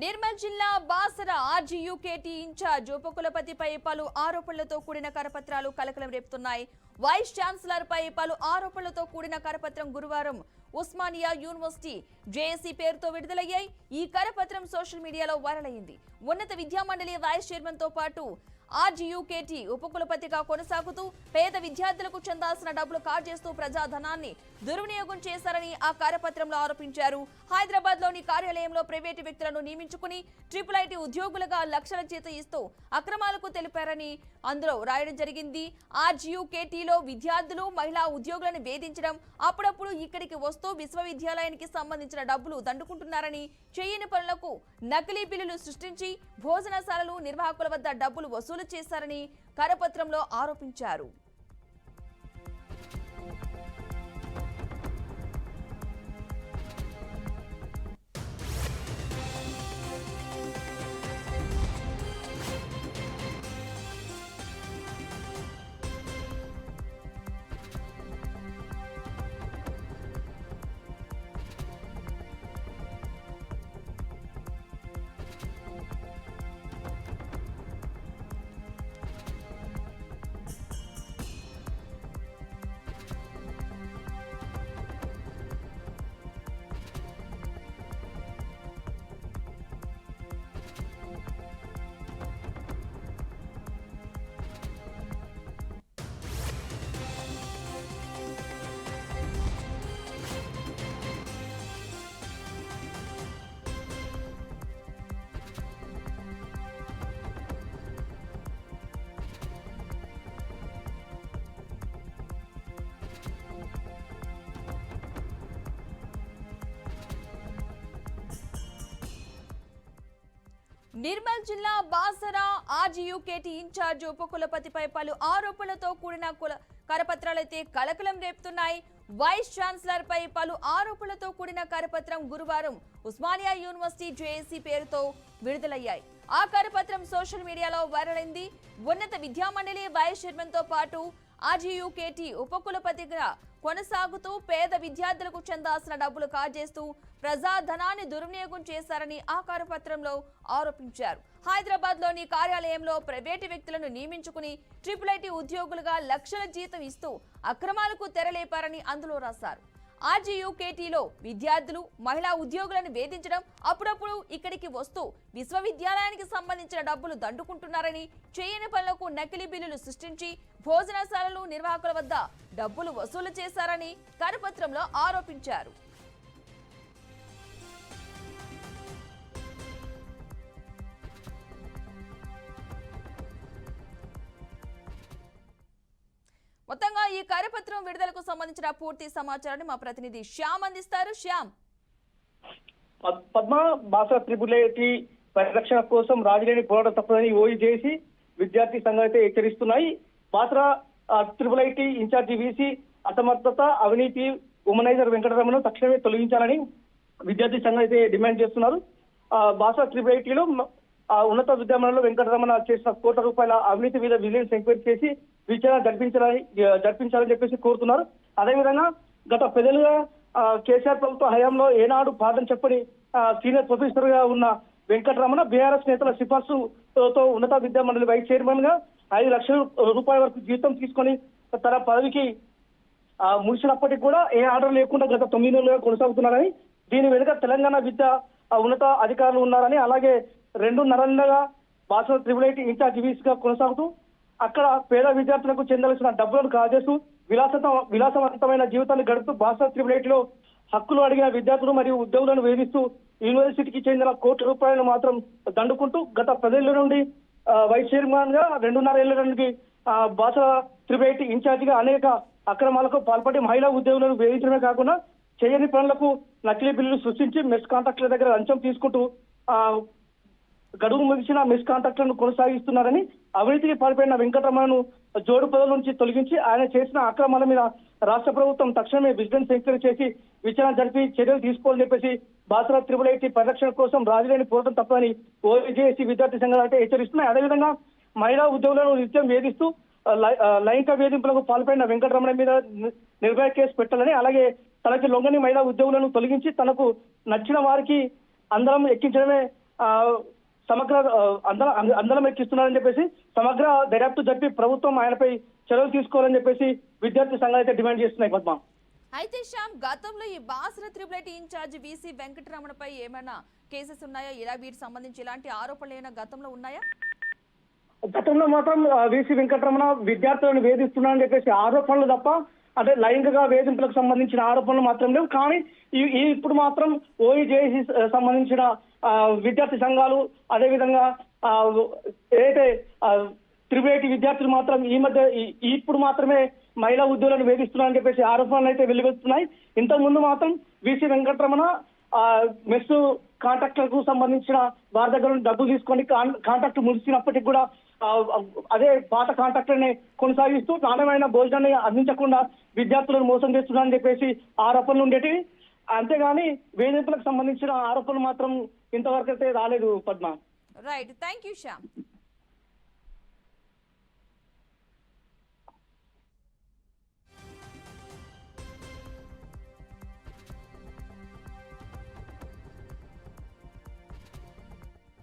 నిర్మల్ జిల్లా Basara RGUKT incharge ఉపకులపతిపై పలు ఆరోపణలతో కూడిన కరపత్రాలు కలకలం రేపుతున్నాయి. వైస్ ఛాన్సలర్ పై పలు ఆరోపణలతో కూడిన కరపత్రం గురువారం ఉస్మానియా యూనివర్సిటీ జేఏసీ పేరుతో విడుదలయ్యాయి. ఈ కరపత్రం సోషల్ మీడియాలో వైరల్ అయింది. ఉన్నత విద్యామండలి వైస్ చైర్మన్ తో పాటు ఆర్జీయూకేటీ ఉపకులపతిగా కొనసాగుతూ పేద విద్యార్థులకు చెందాల్సిన డబ్బులు కాజేస్తూ ప్రజాధనాన్ని దుర్వినియోగం చేశారని ఆ కరపత్రంలో ఆరోపించారు. హైదరాబాద్ లోని కార్యాలయంలో ప్రైవేటు వ్యక్తులను నియమించుకుని IIIT ఉద్యోగులుగా లక్షల జీతం ఇస్తూ అక్రమాలకు తెలిపారని అందులో రాయడం జరిగింది. ఆర్జీయూకేటీలో విద్యార్థులు మహిళా ఉద్యోగులను వేధించడం, అప్పుడప్పుడు ఇక్కడికి వస్తూ విశ్వవిద్యాలయానికి సంబంధించిన డబ్బులు దండుకుంటున్నారని, చేయని పనులకు నకిలీ బిల్లులు సృష్టించి భోజనశాలలు నిర్వాహకుల వద్ద డబ్బులు వసూలు చేశారని కరపత్రంలో ఆరోపించారు. నిర్మల్ జిల్లా బాసర ఆర్జీయూకేటీ ఇన్ఛార్జ్ ఉపకులపతిపై పలు ఆరోపణలతో కూడిన కరపత్రాలైతే కలకలం రేపుతున్నాయి. వైస్ ఛాన్సలర్ పై పలు ఆరోపణలతో కూడిన కరపత్రం గురువారం ఉస్మానియా యూనివర్సిటీ జేఏసీ పేరుతో విడుదలయ్యాయి. ఆ కరపత్రం సోషల్ మీడియాలో వైరల్ అయింది. ఉన్నత విద్యామండలి వైస్ చైర్మన్ తో పాటు ఆర్జీయూకేటీ ఉపకులపతిగా కొనసాగుతూ పేద విద్యార్థులకు చెందాల్సిన డబ్బులు కాజేస్తూ ప్రజాధనాన్ని దుర్వినియోగం చేశారని ఆ కరపత్రంలో ఆరోపించారు. హైదరాబాద్ లోని కార్యాలయంలో ప్రైవేటు వ్యక్తులను నియమించుకుని IIIT ఉద్యోగులుగా లక్షల జీతం ఇస్తూ అక్రమాలకు తెరలేపారని అందులో రాశారు. ఆర్జీయూకేటీలో విద్యార్థులు మహిళా ఉద్యోగులను వేధించడం, అప్పుడప్పుడు ఇక్కడికి వస్తూ విశ్వవిద్యాలయానికి సంబంధించిన డబ్బులు దండుకుంటున్నారని, చేయని పనులకు నకిలీ బిల్లులు సృష్టించి భోజనశాలలు నిర్వాహకుల వద్ద డబ్బులు వసూలు చేశారని కరపత్రంలో ఆరోపించారు. మొత్తంగా ఈ కరపత్రం విడుదలకు సంబంధించిన పూర్తి సమాచారాన్ని మా ప్రతినిధి శ్యామ్ అందిస్తారు. శ్యామ్, పద్మ బాసర IIIT పరిరక్షణ కోసం రాజీలేని పోరాటం తప్పదని ఓఈజేసీ విద్యార్థి సంఘాలు అయితే హెచ్చరిస్తున్నాయి. బాసర IIIT ఇన్ఛార్జి వీసీ అసమర్థత, అవినీతి ఉమనైజర్ వెంకటరమణను తక్షణమే తొలగించాలని విద్యార్థి సంఘం అయితే డిమాండ్ చేస్తున్నారు. బాసర IIITలో ఉన్నత విద్యామండలిలో వెంకటరమణ చేసిన కోట్ల రూపాయల అవినీతి మీద విజిలెన్స్ ఎంక్వైరీ చేసి విచారణ జరిపించాలని చెప్పేసి కోరుతున్నారు. అదేవిధంగా గత పెద్దలుగా కేసీఆర్ ప్రభుత్వ హయాంలో ఏనాడు పాఠం చెప్పని సీనియర్ ప్రొఫెసర్ గా ఉన్న వెంకటరమణ బీఆర్ఎస్ నేతల సిఫార్సుతో ఉన్నత విద్యామండలి వైస్ చైర్మన్ గా 5 లక్షల రూపాయల వరకు జీతం తీసుకొని తన పదవికి ముగిసినప్పటికీ కూడా ఏ ఆర్డర్ లేకుండా గత 9 నెలలుగా కొనసాగుతున్నారని, దీని వెనుక తెలంగాణ విద్య ఉన్నత అధికారులు ఉన్నారని, అలాగే 2.5 నెలలుగా బాసర IIIT ఇన్ఛార్జ్ వీసీగా కొనసాగుతూ అక్కడ పేద విద్యార్థులకు చెందాల్సిన డబ్బులను కాజేస్తూ విలాసవంతమైన జీవితాన్ని గడుపుతూ బాసర IIITలో హక్కులు అడిగిన విద్యార్థులు మరియు ఉద్యోగులను వేధిస్తూ యూనివర్సిటీకి చెందిన కోట్ల రూపాయలను మాత్రం దండుకుంటూ గత 10 ఏళ్ల నుండి వైస్ చైర్మన్ గా 2.5 ఏళ్ల నుండి బాసర IIIT ఇన్ఛార్జిగా అనేక అక్రమాలకు పాల్పడి మహిళా ఉద్యోగులను వేధించడమే కాకుండా చేయని పనులకు నకిలీ బిల్లులు సృష్టించి మెస్ కాంట్రాక్టుల దగ్గర లంచం తీసుకుంటూ గడువు ముగిసిన మెస్ కాంట్రాక్టులను కొనసాగిస్తున్నారని, అవినీతికి పాల్పడిన వెంకటరమణను జోడు పదవుల నుంచి తొలగించి ఆయన చేసిన అక్రమాల మీద రాష్ట్ర ప్రభుత్వం తక్షణమే విజిలెన్స్ ఎంక్వైరీ చేసి విచారణ జరిపి చర్యలు తీసుకోవాలని చెప్పేసి బాసర IIIT పరిరక్షణ కోసం రాజీలేని పోరాటం తప్పదని ఓజేసీ విద్యార్థి సంఘాలు అయితే హెచ్చరిస్తున్నాయి. అదేవిధంగా మహిళా ఉద్యోగులను నిత్యం వేధిస్తూ లైంగిక వేధింపులకు పాల్పడిన వెంకటరమణ మీద నిర్భయ కేసు పెట్టాలని, అలాగే తనకి లొంగని మహిళా ఉద్యోగులను తొలగించి తనకు నచ్చిన వారికి అందరం ఎక్కించడమే సమగ్ర అందలం ఎక్కిస్తున్నారని చెప్పేసి సమగ్ర దర్యాప్తు జరిపి ప్రభుత్వం ఆయనపై చర్యలు తీసుకోవాలని చెప్పేసి విద్యార్థి సంఘాలు అయితే డిమాండ్ చేస్తున్నాయి పద్మ. అయితే శ్యామ్, గతంలో ఈ బాసర త్రిపుల్ ఇన్ఛార్జ్ వీసీ వెంకటరమణపై ఏమైనా కేసెస్ ఉన్నాయా? ఇలా వీటికి సంబంధించి ఇలాంటి ఆరోపణలు ఏమైనా గతంలో ఉన్నాయా? గతంలో మాత్రం వీసీ వెంకటరమణ విద్యార్థులను వేధిస్తున్నారని చెప్పేసి ఆరోపణలు తప్ప, అంటే లైంగిక వేధింపులకు సంబంధించిన ఆరోపణలు మాత్రం లేవు. కానీ ఇప్పుడు మాత్రం ఓఈజేసీ సంబంధించిన విద్యార్థి సంఘాలు, అదేవిధంగా ఏదైతే త్రిపుల్ విద్యార్థులు మాత్రం ఈ మధ్య ఇప్పుడు మాత్రమే మహిళా ఉద్యోగులను వేధిస్తున్నారని చెప్పేసి ఆరోపణలు అయితే వెలువెత్తున్నాయి. ఇంతకు ముందు మాత్రం వీసీ వెంకటరమణ మెస్ కాంట్రాక్టర్లకు సంబంధించిన వారి దగ్గర నుండి డబ్బు తీసుకొని కాంట్రాక్ట్ ముగిసినప్పటికీ కూడా అదే పాత కాంట్రాక్టర్ని కొనసాగిస్తూ నాణ్యమైన భోజనాన్ని అందించకుండా విద్యార్థులను మోసం చేస్తున్నారని చెప్పేసి ఆరోపణలు ఉండేటివి. అంతేగాని వేధింపులకు సంబంధించిన ఆరోపణలు మాత్రం ఇంతవరకు అయితే రాలేదు Padma. Right, thank you Shyam.